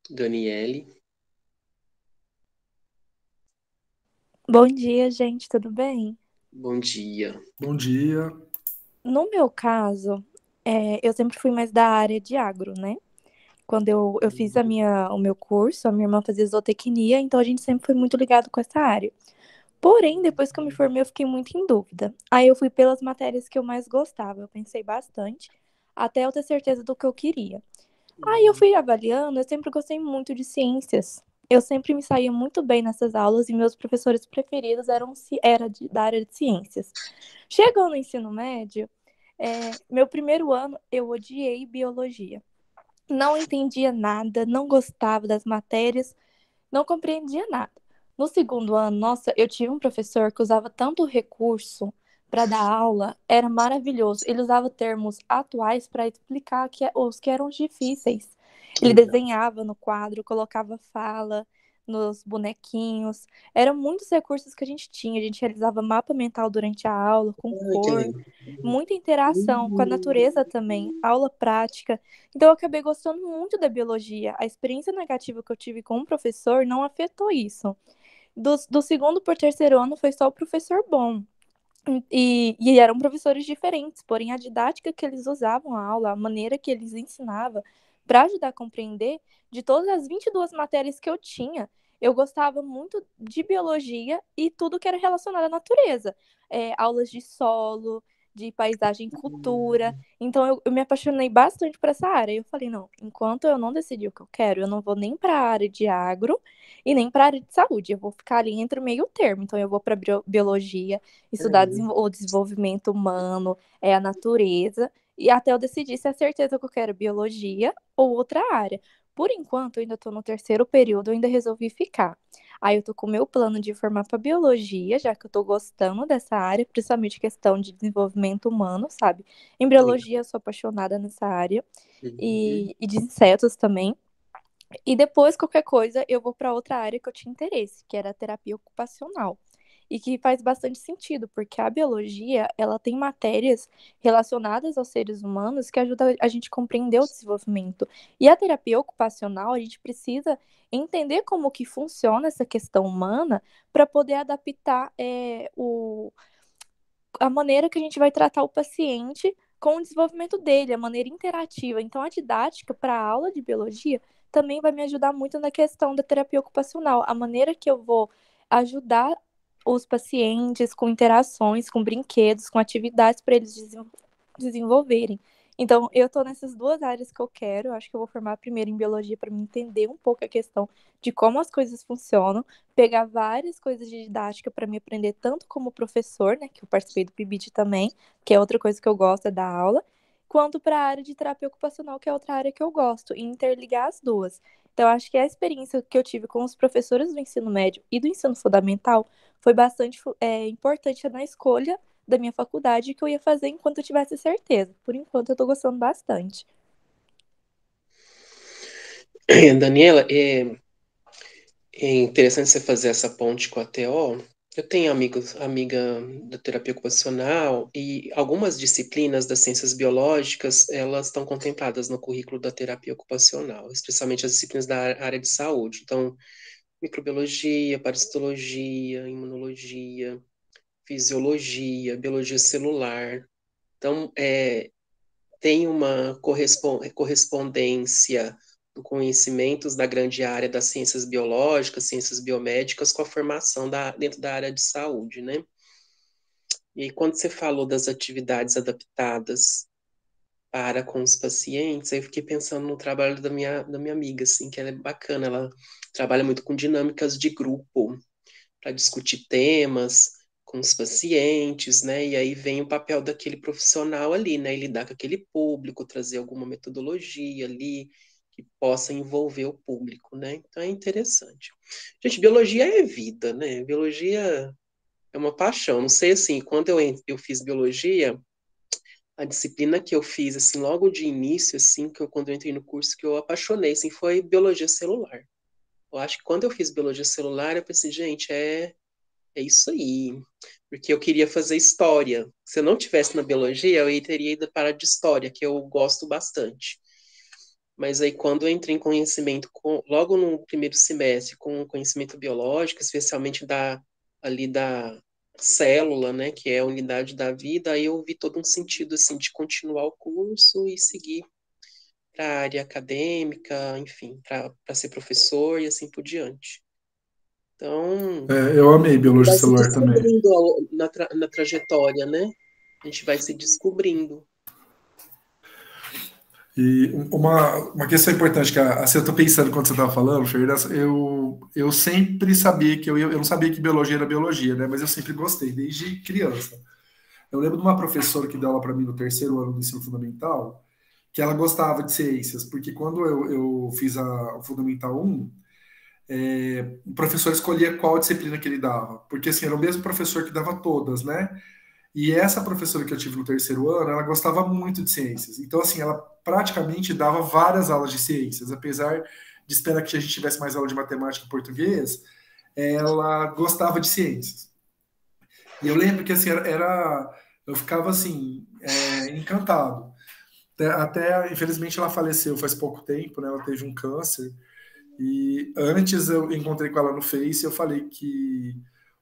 Daniele. Bom dia, gente, tudo bem? Bom dia. Bom dia. No meu caso, eu sempre fui mais da área de agro, né? Quando eu fiz o meu curso, a minha irmã fazia zootecnia, então a gente sempre foi muito ligado com essa área. Porém, depois que eu me formei, eu fiquei muito em dúvida. Aí eu fui pelas matérias que eu mais gostava, eu pensei bastante, até eu ter certeza do que eu queria. Aí eu fui avaliando, eu sempre gostei muito de ciências. Eu sempre me saía muito bem nessas aulas e meus professores preferidos da área de ciências. Chegando no ensino médio, meu primeiro ano eu odiei biologia. Não entendia nada, não gostava das matérias, não compreendia nada. No segundo ano, nossa, eu tive um professor que usava tanto recurso para dar aula, era maravilhoso. Ele usava termos atuais para explicar os que eram difíceis. Ele desenhava no quadro, colocava fala nos bonequinhos. Eram muitos recursos que a gente tinha. A gente realizava mapa mental durante a aula, com Ai, que cor, legal. muita interação com a natureza também, aula prática. Então, eu acabei gostando muito da biologia. A experiência negativa que eu tive com o professor não afetou isso. Do segundo por terceiro ano foi só o professor bom. E eram professores diferentes, porém a didática que eles usavam a aula, a maneira que eles ensinavam para ajudar a compreender, de todas as 22 matérias que eu tinha, eu gostava muito de biologia e tudo que era relacionado à natureza. Aulas de solo, de paisagem e cultura. Então eu me apaixonei bastante por essa área. Eu falei, não, enquanto eu não decidir o que eu quero, eu não vou nem para a área de agro e nem para a área de saúde. Eu vou ficar ali entre o meio termo. Então eu vou para biologia, estudar o desenvolvimento humano, a natureza, e até eu decidir se é certeza que eu quero biologia ou outra área. Por enquanto, eu ainda estou no terceiro período, eu ainda resolvi ficar. Aí eu tô com o meu plano de formar para biologia, já que eu tô gostando dessa área, principalmente questão de desenvolvimento humano, sabe? Embriologia, eu sou apaixonada nessa área, e de insetos também. E depois, qualquer coisa, eu vou para outra área que eu tinha interesse, que era a terapia ocupacional. e que faz bastante sentido, porque a biologia, ela tem matérias relacionadas aos seres humanos que ajudam a gente a compreender o desenvolvimento. E a terapia ocupacional, a gente precisa entender como que funciona essa questão humana para poder adaptar a maneira que a gente vai tratar o paciente com o desenvolvimento dele, a maneira interativa. Então, a didática para a aula de biologia também vai me ajudar muito na questão da terapia ocupacional, a maneira que eu vou ajudar os pacientes com interações, com brinquedos, com atividades para eles desenvolverem. Então, eu estou nessas duas áreas que eu quero. Eu acho que eu vou formar primeiro em biologia para me entender um pouco a questão de como as coisas funcionam, pegar várias coisas de didática para me aprender tanto como professor, né, que eu participei do PIBID também, que é outra coisa que eu gosto é da aula, quanto para a área de terapia ocupacional, que é outra área que eu gosto, e interligar as duas. Então, eu acho que a experiência que eu tive com os professores do ensino médio e do ensino fundamental foi bastante importante na escolha da minha faculdade que eu ia fazer enquanto eu tivesse certeza. Por enquanto, eu tô gostando bastante. Daniela, é interessante você fazer essa ponte com a TO. Eu tenho amiga da terapia ocupacional e algumas disciplinas das ciências biológicas, elas estão contempladas no currículo da terapia ocupacional, especialmente as disciplinas da área de saúde. Então, microbiologia, parasitologia, imunologia, fisiologia, biologia celular. Então, tem uma correspondência do conhecimentos da grande área das ciências biológicas, ciências biomédicas, com a formação dentro da área de saúde, né? E aí, quando você falou das atividades adaptadas para com os pacientes, aí eu fiquei pensando no trabalho da minha amiga, assim, que ela é bacana, ela trabalha muito com dinâmicas de grupo, para discutir temas com os pacientes, né? E aí vem o papel daquele profissional ali, né? E lidar com aquele público, trazer alguma metodologia ali que possa envolver o público, né? Então é interessante. Gente, biologia é vida, né? Biologia é uma paixão. Não sei assim, quando eu fiz biologia, a disciplina que eu fiz assim logo de início, assim, quando eu entrei no curso que eu apaixonei, assim, foi biologia celular. Eu acho que quando eu fiz biologia celular, eu pensei, gente, é isso aí. Porque eu queria fazer história. Se eu não tivesse na biologia, eu teria ido para a de história, que eu gosto bastante. Mas aí, quando eu entrei em conhecimento, logo no primeiro semestre, com conhecimento biológico, especialmente ali da célula, né, que é a unidade da vida, aí eu vi todo um sentido, assim, de continuar o curso e seguir para a área acadêmica, enfim, para ser professor e assim por diante. Então, Eu amei biologia vai se celular também. descobrindo na trajetória, né? A gente vai se descobrindo. E uma questão importante que assim, eu tô pensando quando você estava falando, Ferreira, eu sempre sabia que eu não sabia que biologia era biologia, né? Mas eu sempre gostei, desde criança. Eu lembro de uma professora que deu aula para mim no terceiro ano do ensino fundamental, que ela gostava de ciências, porque quando eu fiz o Fundamental 1, o professor escolhia qual disciplina que ele dava, porque assim, era o mesmo professor que dava todas, né? E essa professora que eu tive no terceiro ano, ela gostava muito de ciências. Então, assim, ela praticamente dava várias aulas de ciências, apesar de esperar que a gente tivesse mais aula de matemática e português, ela gostava de ciências. E eu lembro que, assim, eu ficava, assim, encantado. Infelizmente, ela faleceu faz pouco tempo, né? Ela teve um câncer. E antes eu encontrei com ela no Face e eu falei que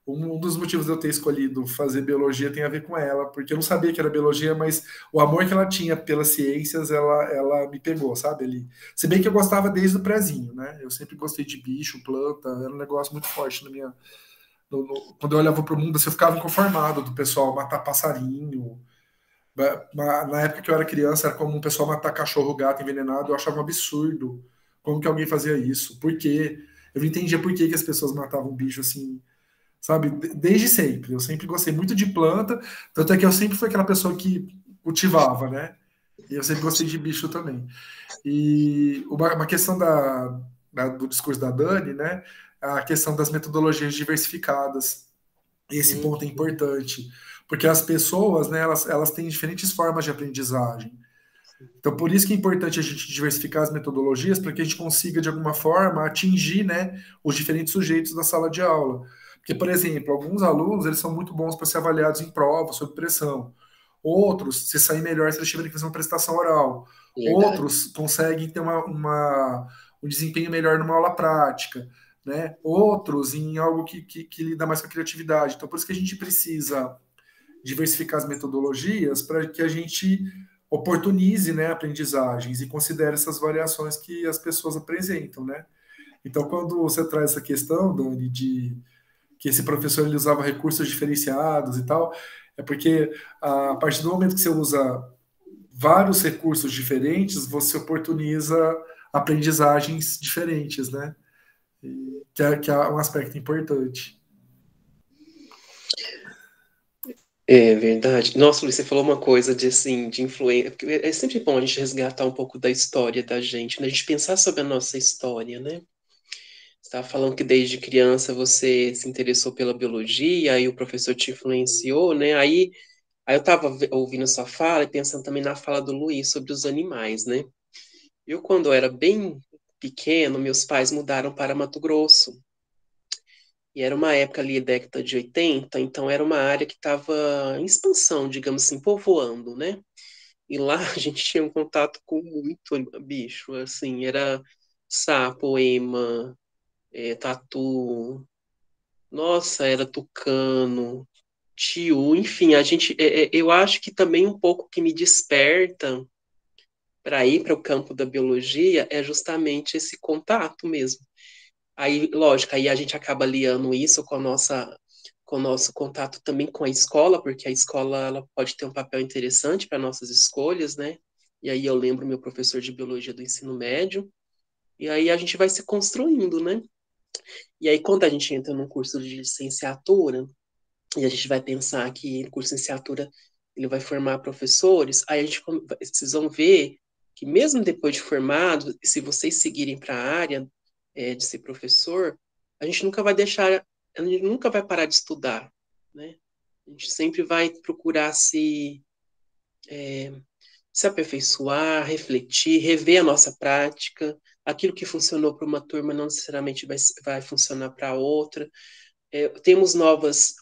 um dos motivos de eu ter escolhido fazer biologia tem a ver com ela, porque eu não sabia que era biologia, mas o amor que ela tinha pelas ciências, ela me pegou, sabe? Se bem que eu gostava desde o prézinho, né? Eu sempre gostei de bicho, planta, era um negócio muito forte na minha. Quando eu olhava para o mundo, assim, eu ficava inconformado do pessoal matar passarinho. Na época que eu era criança, era como o pessoal matar cachorro, gato envenenado, eu achava um absurdo. Como que alguém fazia isso? Por quê? Eu não entendia por que as pessoas matavam bicho assim, sabe? Desde sempre. Eu sempre gostei muito de planta, tanto é que eu sempre fui aquela pessoa que cultivava, né? E eu sempre gostei de bicho também. E uma questão do discurso da Dani, né? A questão das metodologias diversificadas. Esse ponto é importante, porque as pessoas, né, elas têm diferentes formas de aprendizagem. Então, por isso que é importante a gente diversificar as metodologias para que a gente consiga, de alguma forma, atingir, né, os diferentes sujeitos da sala de aula. Porque Porque, por exemplo, alguns alunos eles são muito bons para ser avaliados em prova, sob pressão. Outros se saem melhor se eles tiverem que fazer uma prestação oral. Verdade. Outros conseguem ter um desempenho melhor numa aula prática, né? Outros em algo que lida mais com a criatividade. Então, por isso que a gente precisa diversificar as metodologias para que a gente oportunize, né, aprendizagens e considere essas variações que as pessoas apresentam, né? Então, quando você traz essa questão, Dani, de que esse professor ele usava recursos diferenciados e tal, é porque a partir do momento que você usa vários recursos diferentes, você oportuniza aprendizagens diferentes, né? Que é um aspecto importante. É verdade. Nossa, Luiz, você falou uma coisa de, assim, de influência, porque é sempre bom a gente resgatar um pouco da história da gente, né? A gente pensar sobre a nossa história, né? Você estava falando que desde criança você se interessou pela biologia, aí o professor te influenciou, né? Aí eu estava ouvindo sua fala e pensando também na fala do Luiz sobre os animais, né? Eu, quando eu era bem pequeno, meus pais mudaram para Mato Grosso. E era uma época ali, década de 80, então era uma área que estava em expansão, digamos assim, povoando, né? E lá a gente tinha um contato com muito bicho, assim, era sapo, ema, tatu, nossa, era tucano, tiu, enfim, eu acho que também um pouco que me desperta para ir para o campo da biologia é justamente esse contato mesmo. Aí, lógico, aí a gente acaba aliando isso com o nosso contato também com a escola, porque a escola ela pode ter um papel interessante para nossas escolhas, né? E aí eu lembro meu professor de biologia do ensino médio, e aí a gente vai se construindo, né? E aí quando a gente entra num curso de licenciatura, e a gente vai pensar que o curso de licenciatura ele vai formar professores, aí vocês vão ver que mesmo depois de formado, se vocês seguirem para a área de ser professor, a gente nunca vai deixar, a gente nunca vai parar de estudar, né? A gente sempre vai procurar se aperfeiçoar, refletir, rever a nossa prática. Aquilo que funcionou para uma turma não necessariamente vai funcionar para outra. Temos novas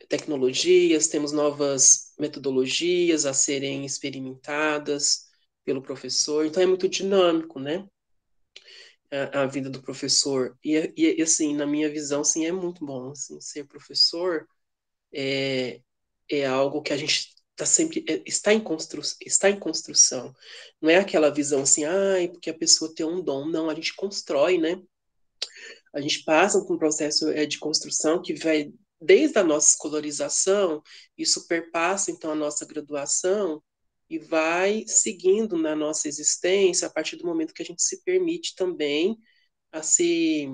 tecnologias, temos novas metodologias a serem experimentadas pelo professor, então é muito dinâmico, né? A vida do professor. E, assim, na minha visão, sim, é muito bom. Assim, ser professor é algo que a gente sempre está em construção. Não é aquela visão assim, porque a pessoa tem um dom. Não, a gente constrói, né? A gente passa por um processo de construção que vai desde a nossa escolarização, isso perpassa então a nossa graduação e vai seguindo na nossa existência a partir do momento que a gente se permite também a se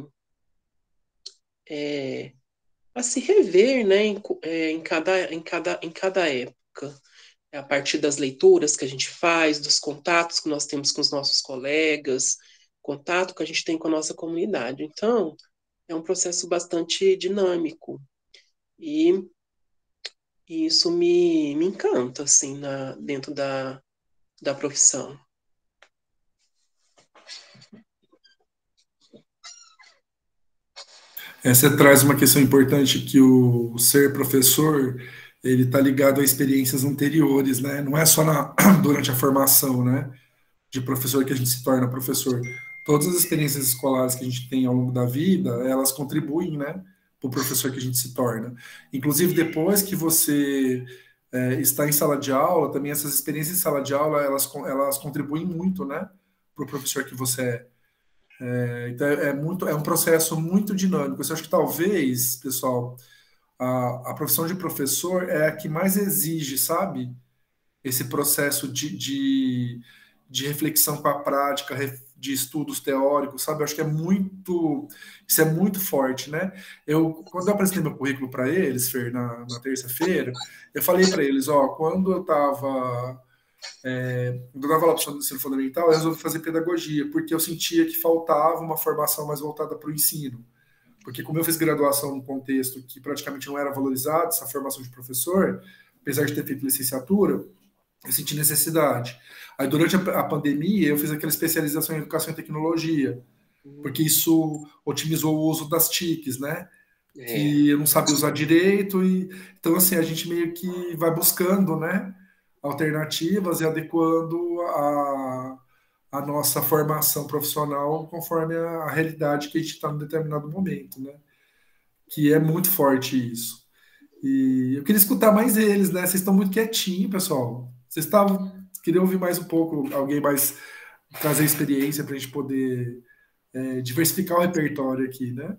é, a se rever, né, em cada época, a partir das leituras que a gente faz, dos contatos que nós temos com os nossos colegas, contato que a gente tem com a nossa comunidade. Então, é um processo bastante dinâmico e, e isso me encanta, assim, dentro da profissão. Você traz uma questão importante que o ser professor ele está ligado a experiências anteriores, né? Não é só durante a formação, né, de professor que a gente se torna professor. Todas as experiências escolares que a gente tem ao longo da vida, elas contribuem, né, para o professor que a gente se torna. Inclusive, depois que você está em sala de aula, também essas experiências em sala de aula, elas contribuem muito, né, para o professor que você é. Então, é um processo muito dinâmico. Eu acho que talvez, pessoal, a profissão de professor é a que mais exige, sabe, esse processo de reflexão com a prática, de estudos teóricos, sabe? Eu acho que isso é muito forte, né? Quando eu apresentei meu currículo para eles, Fer, na terça-feira, eu falei para eles, quando eu estava lá para o ensino fundamental, eu resolvi fazer pedagogia, porque eu sentia que faltava uma formação mais voltada para o ensino. Porque como eu fiz graduação num contexto que praticamente não era valorizado, essa formação de professor, apesar de ter feito licenciatura, eu senti necessidade. Aí, durante a pandemia, eu fiz aquela especialização em educação e tecnologia, porque isso otimizou o uso das TICs, né? que eu não sabia usar direito. Então, assim, a gente meio que vai buscando, né, alternativas e adequando a nossa formação profissional conforme a realidade que a gente está em determinado momento, né? Que é muito forte isso. E eu queria escutar mais eles, né? Vocês estão muito quietinhos, pessoal. Vocês estavam. Queria ouvir mais um pouco, alguém mais trazer experiência para a gente poder diversificar o repertório aqui, né?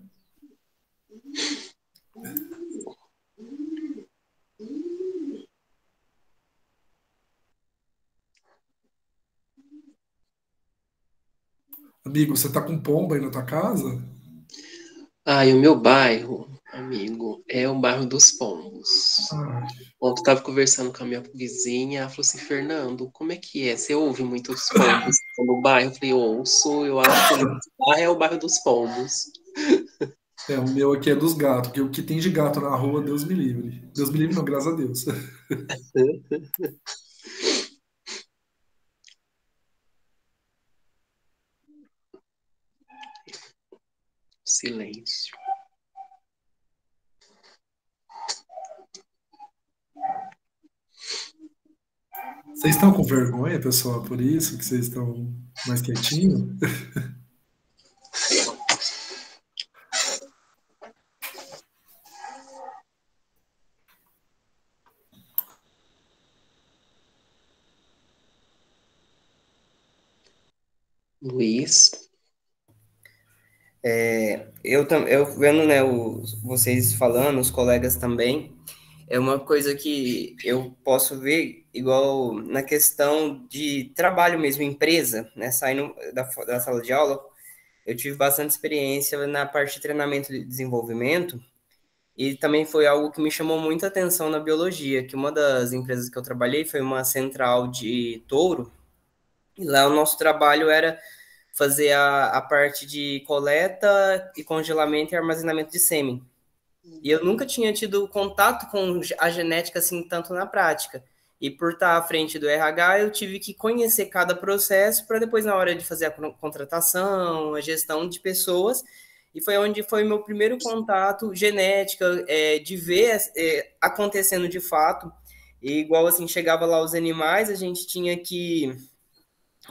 Amigo, você tá com pomba aí na tua casa? E o meu bairro, amigo, é o bairro dos Pombos. Ah, Ontem eu tava conversando com a minha vizinha, ela falou assim, Fernando, como é que é? Você ouve muitos pombos no bairro? Eu falei, ouço, eu acho que o meu bairro é o bairro dos pombos. o meu aqui é dos gatos, porque o que tem de gato na rua, Deus me livre. Deus me livre, não, graças a Deus. Silêncio. Vocês estão com vergonha, pessoal, por isso que vocês estão mais quietinhos? Luiz, Eu vendo, né, vocês falando, os colegas também, é uma coisa que eu posso ver igual na questão de trabalho mesmo, empresa, né, saindo da sala de aula, eu tive bastante experiência na parte de treinamento e desenvolvimento, e também foi algo que me chamou muita atenção na biologia, que uma das empresas que eu trabalhei foi uma central de touro, e lá o nosso trabalho era fazer a parte de coleta e congelamento e armazenamento de sêmen. E eu nunca tinha tido contato com a genética assim tanto na prática. E por estar à frente do RH, eu tive que conhecer cada processo para depois, na hora de fazer a contratação, a gestão de pessoas. E foi onde foi meu primeiro contato genética, de ver acontecendo de fato. E igual assim, chegava lá os animais, a gente tinha que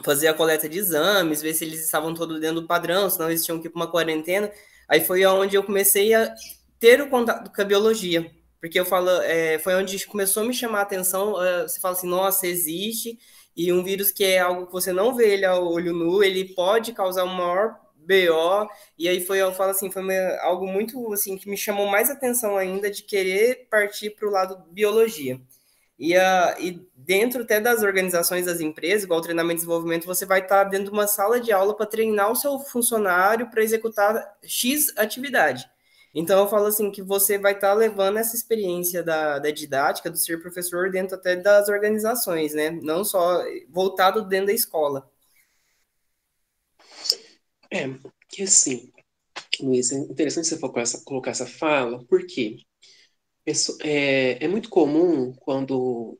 fazer a coleta de exames, ver se eles estavam todos dentro do padrão, senão eles tinham que ir para uma quarentena. Aí foi onde eu comecei a ter o contato com a biologia, porque eu falo, foi onde começou a me chamar a atenção. Você fala assim, nossa, existe, e um vírus que é algo que você não vê ele ao olho nu, ele pode causar um maior BO, e aí eu falo assim, foi algo muito assim que me chamou mais atenção ainda de querer partir para o lado biologia. E dentro até das organizações das empresas, igual o treinamento e desenvolvimento, você vai estar dentro de uma sala de aula para treinar o seu funcionário para executar X atividade. Então, eu falo assim, que você vai estar levando essa experiência da didática, do ser professor, dentro até das organizações, né? Não só voltado dentro da escola. Que assim, Luiz, é interessante você colocar essa fala, porque é muito comum quando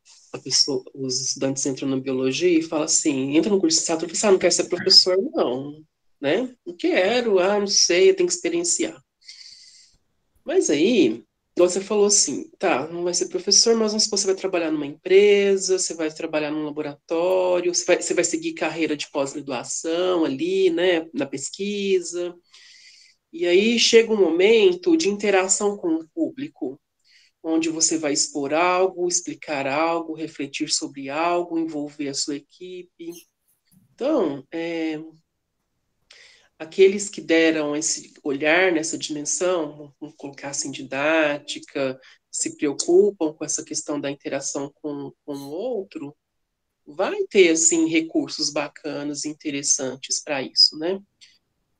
os estudantes entram na biologia e falam assim, entra no curso de teatro, você não quer ser professor? Não, né? Não quero, não sei, eu tenho que experienciar. Mas aí, você falou assim, tá, não vai ser professor, mas vamos supor, você vai trabalhar numa empresa, você vai trabalhar num laboratório, você vai seguir carreira de pós-graduação ali, né, na pesquisa. E aí chega um momento de interação com o público, onde você vai expor algo, explicar algo, refletir sobre algo, envolver a sua equipe. Então, aqueles que deram esse olhar nessa dimensão, vamos colocar assim, didática, se preocupam com essa questão da interação com o outro, vai ter, assim, recursos bacanas e interessantes para isso, né?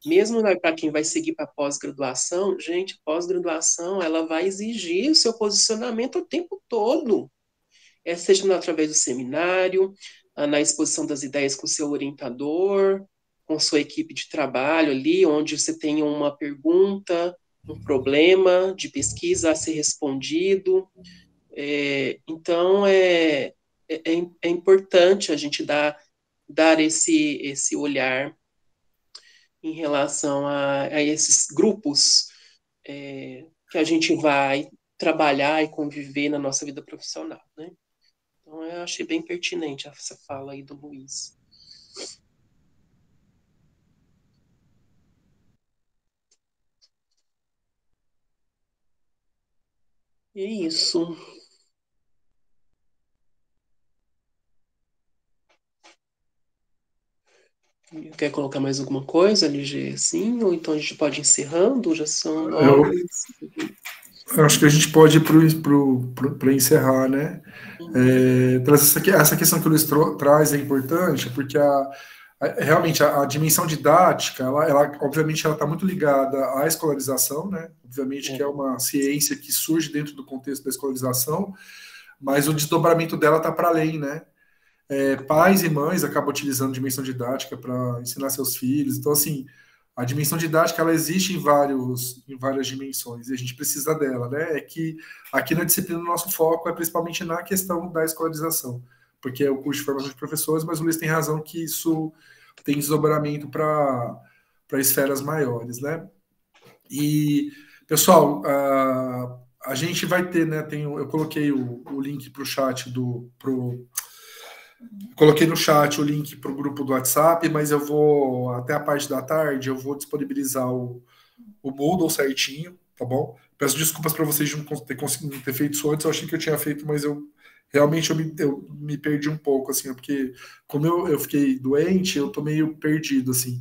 Mesmo para quem vai seguir para pós-graduação, gente, pós-graduação, ela vai exigir o seu posicionamento o tempo todo, seja através do seminário, na exposição das ideias com o seu orientador, com sua equipe de trabalho ali, onde você tem uma pergunta, um problema de pesquisa a ser respondido. Então, é importante a gente dar esse olhar em relação a esses grupos que a gente vai trabalhar e conviver na nossa vida profissional, né? Então, eu achei bem pertinente essa fala aí do Luiz. E é isso. Quer colocar mais alguma coisa, LG, assim? Ou então a gente pode ir encerrando? Já são Eu, 9. eu acho que a gente pode ir para encerrar, né? Essa questão que o Luiz traz é importante, porque realmente a dimensão didática, obviamente ela está muito ligada à escolarização, né? Obviamente que é uma ciência que surge dentro do contexto da escolarização, mas o desdobramento dela está para além, né? Pais e mães acabam utilizando dimensão didática para ensinar seus filhos. Então, assim, a dimensão didática ela existe em várias dimensões e a gente precisa dela, né? É que aqui na disciplina o nosso foco é principalmente na questão da escolarização, porque é o curso de formação de professores, mas o Luiz tem razão que isso tem desdobramento para esferas maiores, né? E, pessoal, a gente vai ter, né? Eu coloquei o link para o chat coloquei no chat o link para o grupo do WhatsApp, mas eu vou, até a parte da tarde, eu vou disponibilizar o Moodle certinho, tá bom? Peço desculpas para vocês de não ter conseguido ter feito isso antes, eu achei que eu tinha feito, mas realmente eu me perdi um pouco, assim, porque como eu fiquei doente, eu tô meio perdido, assim.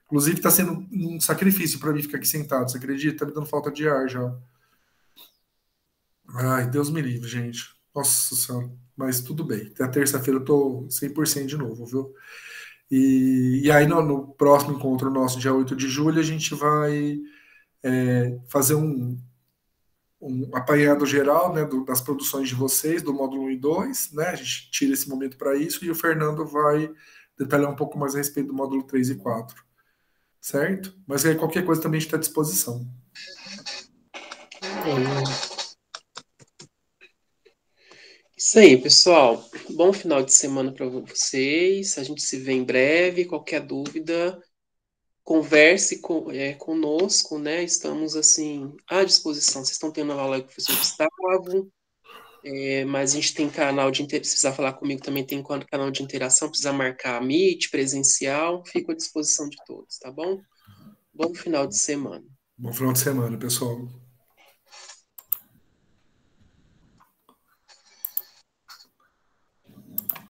Inclusive, está sendo um sacrifício para mim ficar aqui sentado, você acredita? Tá me dando falta de ar já. Ai, Deus me livre, gente. Nossa Senhora. Mas tudo bem. Até a terça-feira eu tô 100% de novo, viu? E aí, no próximo encontro nosso, dia 8 de julho, a gente vai fazer um apanhado geral, né, das produções de vocês, do módulo 1 e 2, né? A gente tira esse momento para isso e o Fernando vai detalhar um pouco mais a respeito do módulo 3 e 4, certo? Mas aí qualquer coisa também está à disposição. Isso aí, pessoal. Bom final de semana para vocês. A gente se vê em breve. Qualquer dúvida, converse conosco, né? Estamos assim à disposição. Vocês estão tendo aula aí com o professor Gustavo, mas a gente tem canal de interação. Se precisar falar comigo, também tem canal de interação. Precisa marcar Meet, presencial. Fico à disposição de todos, tá bom? Bom final de semana. Bom final de semana, pessoal.